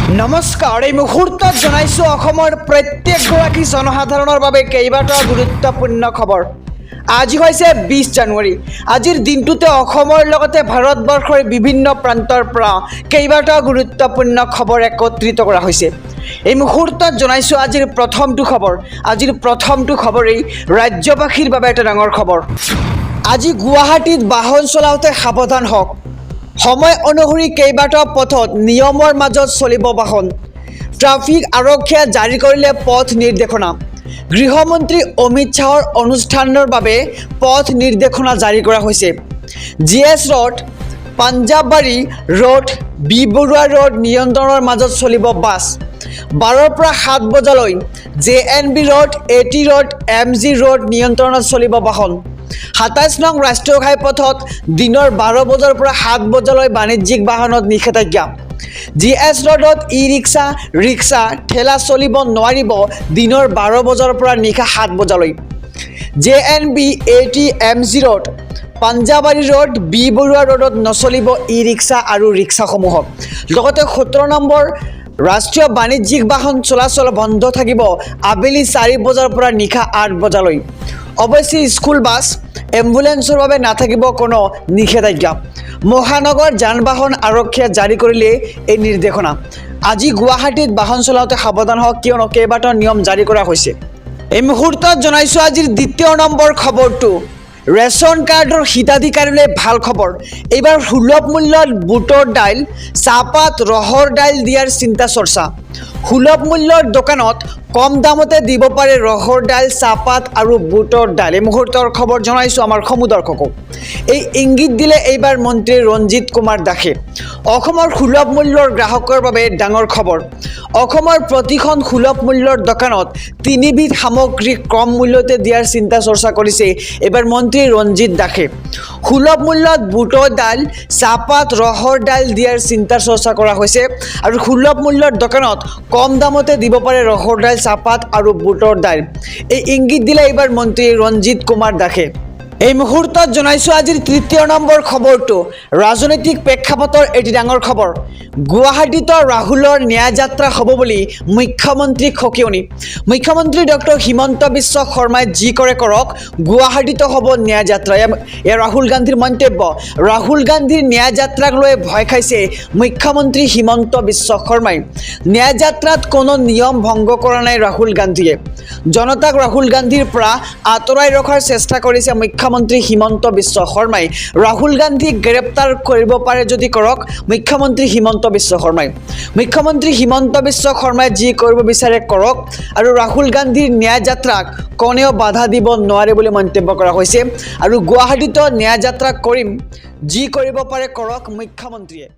নমস্কাৰ এই মুহূৰ্তত জনাইছো অসমৰ প্ৰত্যেকগৰাকী জনসাধাৰণৰ বাবে কেইবাটাও গুৰুত্বপূৰ্ণ খবৰ। আজি হৈছে 20 জানুৱাৰী। আজিৰ দিনটোতে অসমৰ লগতে ভাৰতবৰ্ষৰ বিভিন্ন প্ৰান্তৰ পৰা কেইবাটাও গুৰুত্বপূৰ্ণ খবৰ একত্ৰিত কৰা হৈছে। এই মুহূৰ্তত জনাইছো আজিৰ প্ৰথমটো খবৰেই ৰাজ্যবাসীৰ বাবে এটা ডাঙৰ খবৰ। আজি গুৱাহাটীত বাহন চলাওঁতে সাৱধান হওক। সময় অনুসৰি কেইবাটাও পথত নিয়মৰ মাজত চলিব বাহন। ট্ৰাফিক আৰক্ষীয়ে জাৰি কৰিলে পথ নিৰ্দেশনা। গৃহমন্ত্ৰী অমিত শ্বাহৰ অনুষ্ঠানৰ বাবে পথ নিৰ্দেশনা জাৰি কৰা হৈছে। GS road, Panjabari road, B Barua road নিয়ন্ত্ৰণৰ মাজত চলিব বাছ। 12ৰ পৰা 7 বজালৈ JNB road, AT road, MG road নিয়ন্ত্ৰণত চলিব বাহন। 27 নং ৰাষ্ট্ৰীয় ঘাইপথত দিনৰ 12 বজাৰ পৰা 7 বজালৈ বাণিজ্যিক বাহনত নিষেধাজ্ঞা। GS ৰোডত ই-ৰিক্সা, ৰিক্সা, ঠেলা চলিব নোৱাৰিব দিনৰ 12 বজাৰ পৰা নিশা 7 বজালৈ। JNB, AT, MG road, Panjabari road, B Barua ৰোডত নচলিব ই-ৰিক্সা আৰু ৰিক্সাসমূহক। লগতে 17 নম্বৰ ৰাষ্ট্ৰীয় বাণিজ্যিক বাহন চলাচল বন্ধ থাকিব আবেলি 4 বজাৰ পৰা নিশা 8 বজালৈ। অৱশ্যে স্কুল বাছ, এম্বুলেন্সৰ বাবে নাথাকিব কোনো নিষেধাজ্ঞা। মহানগৰ যান বাহন আৰক্ষীয়ে জাৰি কৰিলে এই নিৰ্দেশনা। আজি গুৱাহাটীত বাহন চলাওঁতে সাৱধান হওক, কিয়নো কেইবাটাও নিয়ম জাৰি কৰা হৈছে। এই মুহূৰ্তত জনাইছো আজিৰ 2য় নম্বৰ খবৰটো। ৰেচন কাৰ্ডৰ হিতাধিকাৰীলৈ ভাল খবৰ। এইবাৰ সুলভ মূল্যত বুটৰ দাইল, চাহপাত, ৰহৰ দাইল দিয়াৰ চিন্তা চৰ্চা। সুলভ মূল্যৰ দোকানত কম দামতে দিব পাৰে ৰহৰ দাইল, চাহপাত আৰু বুটৰ দাইল। এই মুহূৰ্তৰ খবৰ জনাইছোঁ আমাৰ সমূহ দৰ্শকক। এই ইংগিত দিলে এইবাৰ মন্ত্ৰী ৰঞ্জিত কুমাৰ দাসে। অসমৰ সুলভ মূল্যৰ গ্ৰাহকৰ বাবে ডাঙৰ খবৰ। অসমৰ প্ৰতিখন সুলভ মূল্যৰ দোকানত 3 বিধ সামগ্ৰী কম মূল্যতে দিয়াৰ চিন্তা চৰ্চা কৰিছে এইবাৰ মন্ত্ৰী ৰঞ্জিত দাসে। সুলভ মূল্যত বুটৰ দাইল, চাহপাত, ৰহৰ দাইল দিয়াৰ চিন্তা চৰ্চা কৰা হৈছে আৰু সুলভ মূল্যৰ দোকানত কম দামতে দিব পাৰে ৰহৰ দাইল, চাহপাত আৰু বুটৰ দাইল। এই ইংগিত দিলে এইবাৰ মন্ত্ৰী ৰঞ্জিত কুমাৰ দাসে। এই মুহূৰ্তত জনাইছোঁ আজিৰ 3য় নম্বৰ খবৰটো। ৰাজনৈতিক প্ৰেক্ষাপটৰ এটি ডাঙৰ খবৰ। গুৱাহাটীত ৰাহুলৰ ন্যায় যাত্ৰা হ'ব বুলি মুখ্যমন্ত্ৰীক সকিয়নি। মুখ্যমন্ত্ৰী ডক্টৰ হিমন্ত বিশ্ব শৰ্মাই যি কৰে কৰক, গুৱাহাটীতো হ'ব ন্যায় যাত্ৰা। এয়া ৰাহুল গান্ধীৰ মন্তব্য। ৰাহুল গান্ধীৰ ন্যায় যাত্ৰাক লৈ ভয় খাইছে মুখ্যমন্ত্ৰী হিমন্ত বিশ্ব শৰ্মাই। ন্যায় যাত্ৰাত কোনো নিয়ম ভংগ কৰা নাই ৰাহুল গান্ধীয়ে। জনতাক ৰাহুল গান্ধীৰ পৰা আঁতৰাই ৰখাৰ চেষ্টা কৰিছে মুখ্যমন্ত্ৰী হিমন্ত বিশ্ব শৰ্মাই। ৰাহুল গান্ধীক গ্ৰেপ্তাৰ কৰিব পাৰে যদি কৰক মুখ্যমন্ত্ৰী হিমন্ত বিশ্ব শৰ্মাই। মুখ্যমন্ত্ৰী হিমন্ত বিশ্ব শৰ্মাই যি কৰিব বিচাৰে কৰক আৰু ৰাহুল গান্ধীৰ ন্যায় যাত্ৰাক কোনেও বাধা দিব নোৱাৰে বুলি মন্তব্য কৰা হৈছে। আৰু গুৱাহাটীতো ন্যায় যাত্ৰা কৰিম, যি কৰিব পাৰে কৰক মুখ্যমন্ত্ৰীয়ে।